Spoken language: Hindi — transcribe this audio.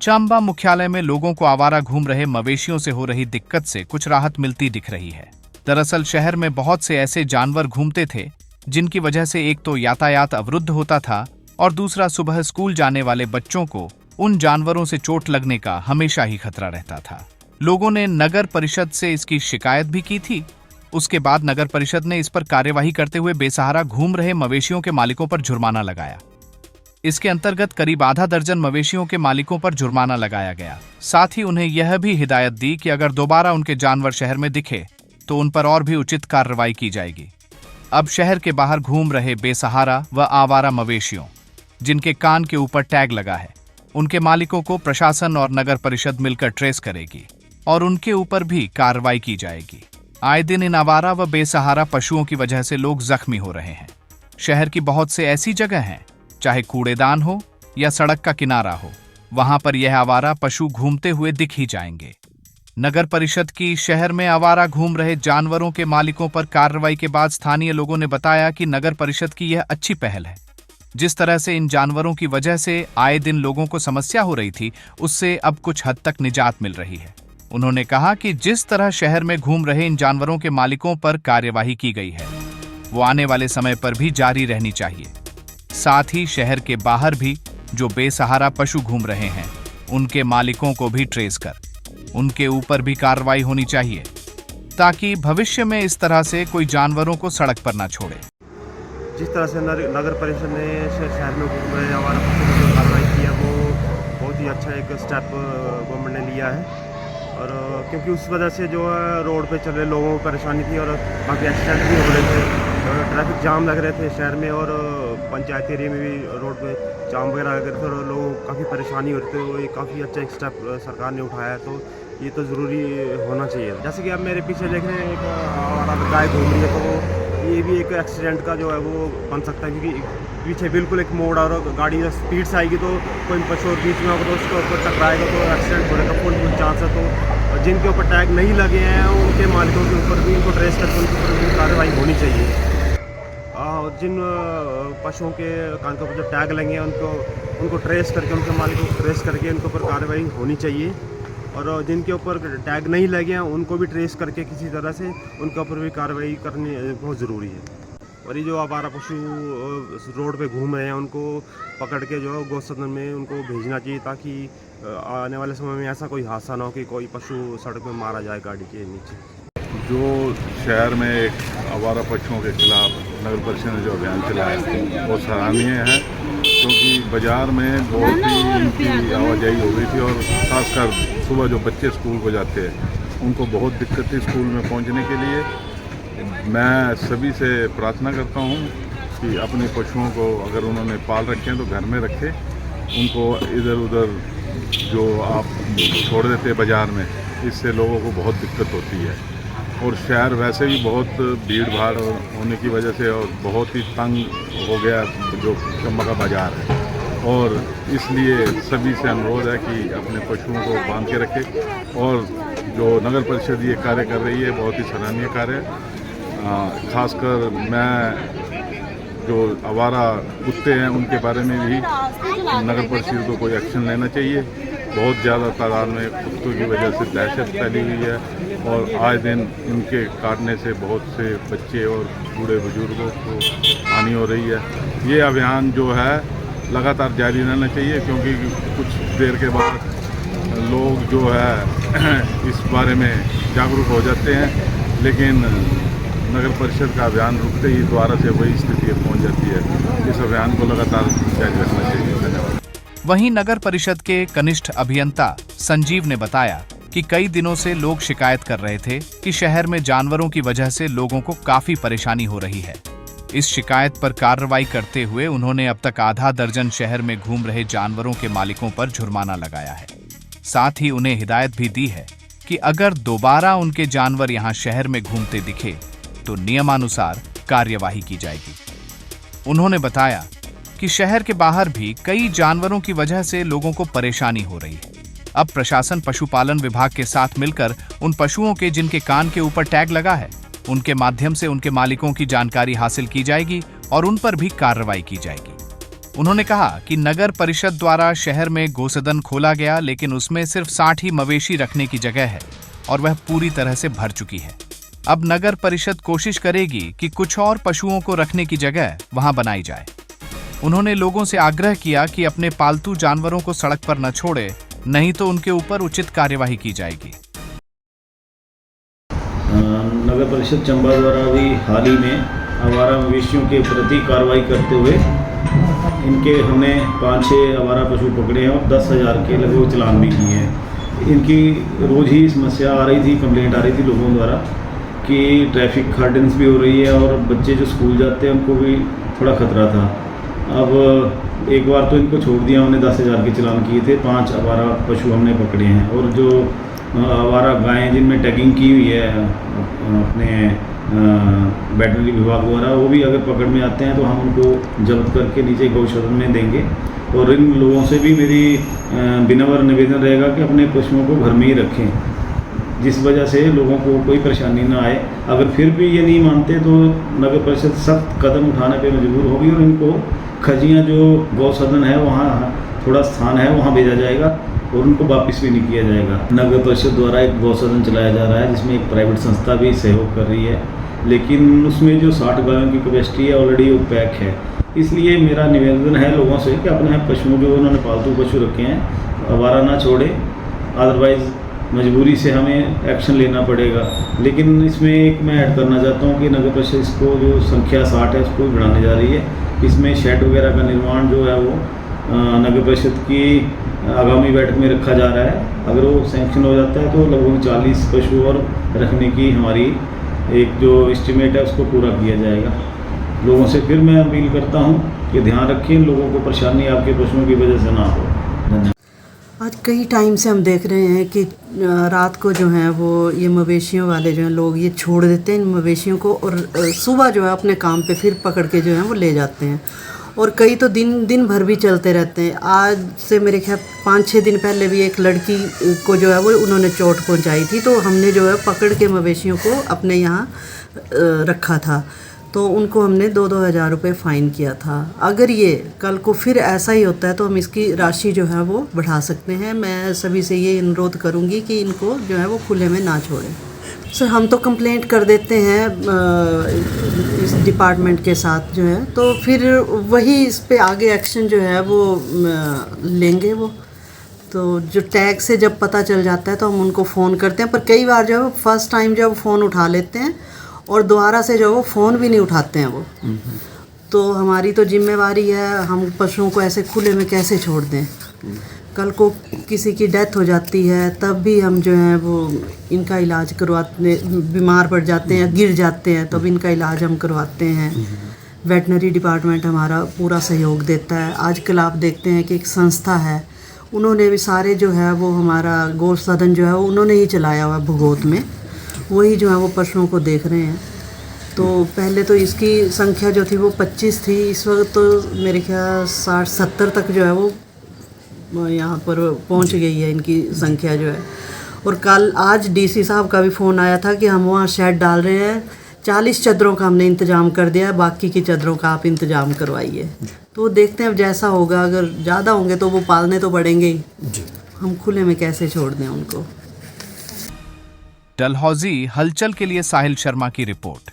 चंबा मुख्यालय में लोगों को आवारा घूम रहे मवेशियों से हो रही दिक्कत से कुछ राहत मिलती दिख रही है। दरअसल शहर में बहुत से ऐसे जानवर घूमते थे जिनकी वजह से एक तो यातायात अवरुद्ध होता था और दूसरा सुबह स्कूल जाने वाले बच्चों को उन जानवरों से चोट लगने का हमेशा ही खतरा रहता था। लोगों ने नगर परिषद से इसकी शिकायत भी की थी। उसके बाद नगर परिषद ने इस पर कार्यवाही करते हुए बेसहारा घूम रहे मवेशियों के मालिकों पर जुर्माना लगाया। इसके अंतर्गत करीब आधा दर्जन मवेशियों के मालिकों पर जुर्माना लगाया गया। साथ ही उन्हें यह भी हिदायत दी कि अगर दोबारा उनके जानवर शहर में दिखे तो उन पर और भी उचित कार्रवाई की जाएगी। अब शहर के बाहर घूम रहे बेसहारा व आवारा मवेशियों जिनके कान के ऊपर टैग लगा है, उनके मालिकों को प्रशासन और नगर परिषद मिलकर ट्रेस करेगी और उनके ऊपर भी कार्रवाई की जाएगी। आए दिन इन आवारा व बेसहारा पशुओं की वजह से लोग जख्मी हो रहे हैं। शहर की बहुत से ऐसी जगह हैं, चाहे कूड़ेदान हो या सड़क का किनारा हो, वहां पर यह आवारा पशु घूमते हुए दिख ही जाएंगे। नगर परिषद की शहर में आवारा घूम रहे जानवरों के मालिकों पर कार्रवाई के बाद स्थानीय लोगों ने बताया कि नगर परिषद की यह अच्छी पहल है। जिस तरह से इन जानवरों की वजह से आए दिन लोगों को समस्या हो रही थी, उससे अब कुछ हद तक निजात मिल रही है। उन्होंने कहा कि जिस तरह शहर में घूम रहे इन जानवरों के मालिकों पर कार्यवाही की गई है, वो आने वाले समय पर भी जारी रहनी चाहिए। साथ ही शहर के बाहर भी जो बेसहारा पशु घूम रहे हैं, उनके मालिकों को भी ट्रेस कर उनके ऊपर भी कार्रवाई होनी चाहिए, ताकि भविष्य में इस तरह से कोई जानवरों को सड़क पर ना छोड़े। जिस तरह से नगर परिषद ने शहर में घूम रहे आवारा पशु पर जो कार्रवाई की है, वो बहुत ही अच्छा एक स्टेप गवर्नमेंट ने लिया है। और क्योंकि उस वजह से जो है रोड पे चल रहे लोगों को परेशानी थी और काफ़ी एक्सीडेंट भी हो रहे थे, ट्रैफिक जाम लग रहे थे शहर में और पंचायत एरिया में भी रोड पे जाम वगैरह लग रहे थे और लोगों को काफ़ी परेशानी हो रही थी। वो ये काफ़ी अच्छा एक स्टेप सरकार ने उठाया है, तो ये तो ज़रूरी होना चाहिए। जैसे कि आप मेरे पीछे देख रहे हैं, एक गाय घूम रही है, तो ये भी एक एक्सीडेंट का जो है वो बन सकता है, क्योंकि पीछे बिल्कुल एक मोड़ और गाड़ी स्पीड से आएगी तो कोई पशु बीच में होगा तो उसके ऊपर टकराएगा तो एक्सीडेंट होने का फुल चांस है। तो जिनके ऊपर टैग नहीं लगे हैं उनके मालिकों के ऊपर भी इनको ट्रेस करके उनके ऊपर भी कार्रवाई होनी चाहिए। जिन पशुओं के कान के ऊपर जो टैग लगे हैं उनको ट्रेस करके उनके मालिकों को ट्रेस करके उनके ऊपर कार्रवाई होनी चाहिए। और जिनके ऊपर टैग नहीं लगे हैं उनको भी ट्रेस करके किसी तरह से उनके ऊपर भी कार्रवाई करनी बहुत ज़रूरी है। और ये जो आवारा पशु रोड पे घूम रहे हैं उनको पकड़ के जो गौ सदन में उनको भेजना चाहिए, ताकि आने वाले समय में ऐसा कोई हादसा ना हो कि कोई पशु सड़क में मारा जाए गाड़ी के नीचे। जो शहर में एक आवारा पशुओं के खिलाफ नगर परिषद ने जो अभियान चलाया वो सराहनीय है, क्योंकि बाज़ार में बहुत ही इनकी आवाजाही हो गई थी और ख़ासकर सुबह जो बच्चे स्कूल को जाते हैं उनको बहुत दिक्कत थी स्कूल में पहुंचने के लिए। मैं सभी से प्रार्थना करता हूं कि अपने पशुओं को अगर उन्होंने पाल रखे हैं तो घर में रखें, उनको इधर उधर जो आप छोड़ देते हैं बाज़ार में, इससे लोगों को बहुत दिक्कत होती है। और शहर वैसे भी बहुत भीड़ भाड़ होने की वजह से और बहुत ही तंग हो गया जो चंबा का बाज़ार है, और इसलिए सभी से अनुरोध है कि अपने पशुओं को बांध के रखें। और जो नगर परिषद ये कार्य कर रही है बहुत ही सराहनीय कार्य है। खासकर मैं जो आवारा कुत्ते हैं उनके बारे में भी नगर परिषद को कोई एक्शन लेना चाहिए। बहुत ज़्यादा तादाद में कुत्तों की वजह से दहशत फैली हुई है और आए दिन इनके काटने से बहुत से बच्चे और बूढ़े बुजुर्गों को हानि हो रही है। ये अभियान जो है लगातार जारी रहना चाहिए, क्योंकि कुछ देर के बाद लोग जो है इस बारे में जागरूक हो जाते हैं, लेकिन नगर परिषद का अभियान रुकते ही दोबारा से वही स्थिति पहुंच जाती है। इस अभियान को लगातार जारी रखना चाहिए। धन्यवाद। वहीं नगर परिषद के कनिष्ठ अभियंता संजीव ने बताया कि कई दिनों से लोग शिकायत कर रहे थे कि शहर में जानवरों की वजह से लोगों को काफी परेशानी हो रही है। इस शिकायत पर कार्रवाई करते हुए उन्होंने अब तक आधा दर्जन शहर में घूम रहे जानवरों के मालिकों पर जुर्माना लगाया है। साथ ही उन्हें हिदायत भी दी है कि अगर दोबारा उनके जानवर यहां शहर में घूमते दिखे तो नियमानुसार कार्यवाही की जाएगी। उन्होंने बताया कि शहर के बाहर भी कई जानवरों की वजह से लोगों को परेशानी हो रही है। अब प्रशासन पशुपालन विभाग के साथ मिलकर उन पशुओं के जिनके कान के ऊपर टैग लगा है, उनके माध्यम से उनके मालिकों की जानकारी हासिल की जाएगी और उन पर भी कार्रवाई की जाएगी। उन्होंने कहा कि नगर परिषद द्वारा शहर में गोसदन खोला गया, लेकिन उसमें सिर्फ 60 ही मवेशी रखने की जगह है और वह पूरी तरह से भर चुकी है। अब नगर परिषद कोशिश करेगी कि कुछ और पशुओं को रखने की जगह वहां बनाई जाए। उन्होंने लोगों से आग्रह किया कि अपने पालतू जानवरों को सड़क पर न छोड़े, नहीं तो उनके ऊपर उचित कार्यवाही की जाएगी। नगर परिषद चंबा द्वारा भी हाल ही में आवारा मवेशियों के प्रति कार्रवाई करते हुए इनके हमने 5-6 आवारा पशु पकड़े हैं और 10,000 के लगभग चालान भी किए हैं। इनकी रोज़ ही समस्या आ रही थी, कंप्लेंट आ रही थी लोगों द्वारा कि ट्रैफिक हार्डनेस भी हो रही है और बच्चे जो स्कूल जाते हैं उनको भी थोड़ा खतरा था। अब एक बार तो इनको छोड़ दिया, हमने 10,000 के चालान किए थे। 5 आवारा पशु हमने पकड़े हैं और जो आवारा गायें जिनमें टैगिंग की हुई है अपने वेटरनरी विभाग द्वारा, वो भी अगर पकड़ में आते हैं तो हम उनको जब्त करके नीचे गौसदन में देंगे। और इन लोगों से भी मेरी विनम्र निवेदन रहेगा कि अपने पशुओं को घर में ही रखें, जिस वजह से लोगों को कोई परेशानी ना आए। अगर फिर भी ये नहीं मानते तो नगर परिषद सख्त कदम उठाने पे मजबूर होगी और इनको खजियाँ जो गौसदन है वहाँ थोड़ा स्थान है वहाँ भेजा जाएगा और उनको वापस भी नहीं किया जाएगा। नगर परिषद द्वारा एक गौसदन चलाया जा रहा है जिसमें एक प्राइवेट संस्था भी सहयोग कर रही है, लेकिन उसमें जो 60 गायों की कैपेसिटी है ऑलरेडी वो पैक है। इसलिए मेरा निवेदन है लोगों से कि अपने पशुओं जो उन्होंने पालतू पशु रखे हैं आवारा ना छोड़े, अदरवाइज़ मजबूरी से हमें एक्शन लेना पड़ेगा। लेकिन इसमें एक मैं ऐड करना चाहता हूँ कि नगर परिषद इसको जो संख्या 60 है उसको भी बढ़ाने जा रही है। इसमें शेड वगैरह का निर्माण जो है वो नगर परिषद की आगामी बैठक में रखा जा रहा है। अगर वो सैंक्शन हो जाता है तो लगभग 40 पशु और रखने की हमारी एक जो एस्टिमेट है उसको पूरा किया जाएगा। लोगों से फिर मैं अपील करता हूँ कि ध्यान रखें, लोगों को परेशानी आपके पशुओं की वजह से ना हो। धन्यवाद। आज कई टाइम से हम देख रहे हैं कि रात को जो है वो ये मवेशियों वाले जो हैं लोग ये छोड़ देते हैं इन मवेशियों को और सुबह जो है अपने काम पे फिर पकड़ के जो है वो ले जाते हैं और कई तो दिन भर भी चलते रहते हैं। आज से मेरे ख्याल 5-6 दिन पहले भी एक लड़की को जो है वो उन्होंने चोट पहुंचाई थी, तो हमने जो है पकड़ के मवेशियों को अपने यहाँ रखा था, तो उनको हमने 2-2 हज़ार रुपये फ़ाइन किया था। अगर ये कल को फिर ऐसा ही होता है तो हम इसकी राशि जो है वो बढ़ा सकते हैं। मैं सभी से ये अनुरोध करूँगी कि इनको जो है वो खुले में ना छोड़ें। सर हम तो कंप्लेंट कर देते हैं इस डिपार्टमेंट के साथ जो है, तो फिर वही इस पे आगे एक्शन जो है वो लेंगे वो। तो जो टैग से जब पता चल जाता है तो हम उनको फ़ोन करते हैं, पर कई बार जो है फर्स्ट टाइम जब फ़ोन उठा लेते हैं और दोबारा से जो वो फ़ोन भी नहीं उठाते हैं वो। तो हमारी तो जिम्मेवारी है, हम पशुओं को ऐसे खुले में कैसे छोड़ दें। कल को किसी की डेथ हो जाती है तब भी हम जो है वो इनका इलाज करवाते, बीमार पड़ जाते हैं, गिर जाते हैं, तब इनका इलाज हम करवाते हैं। वेटनरी डिपार्टमेंट हमारा पूरा सहयोग देता है। आजकल आप देखते हैं कि एक संस्था है, उन्होंने भी सारे जो है वो हमारा गौसदन जो है वो उन्होंने ही चलाया हुआ भगोत में, वही जो है वो पशुओं को देख रहे हैं। तो पहले तो इसकी संख्या जो थी वो 25 थी, इस वक्त तो मेरे ख्याल 60-70 तक जो है वो यहाँ पर पहुँच गई है इनकी संख्या जो है। और कल आज डीसी साहब का भी फ़ोन आया था कि हम वहाँ शेड डाल रहे हैं, 40 चद्दरों का हमने इंतज़ाम कर दिया है, बाकी की चद्दरों का आप इंतज़ाम करवाइए। तो देखते हैं अब जैसा होगा, अगर ज़्यादा होंगे तो वो पालने तो पड़ेंगे ही, हम खुले में कैसे छोड़ दें उनको। डलहौजी हलचल के लिए साहिल शर्मा की रिपोर्ट।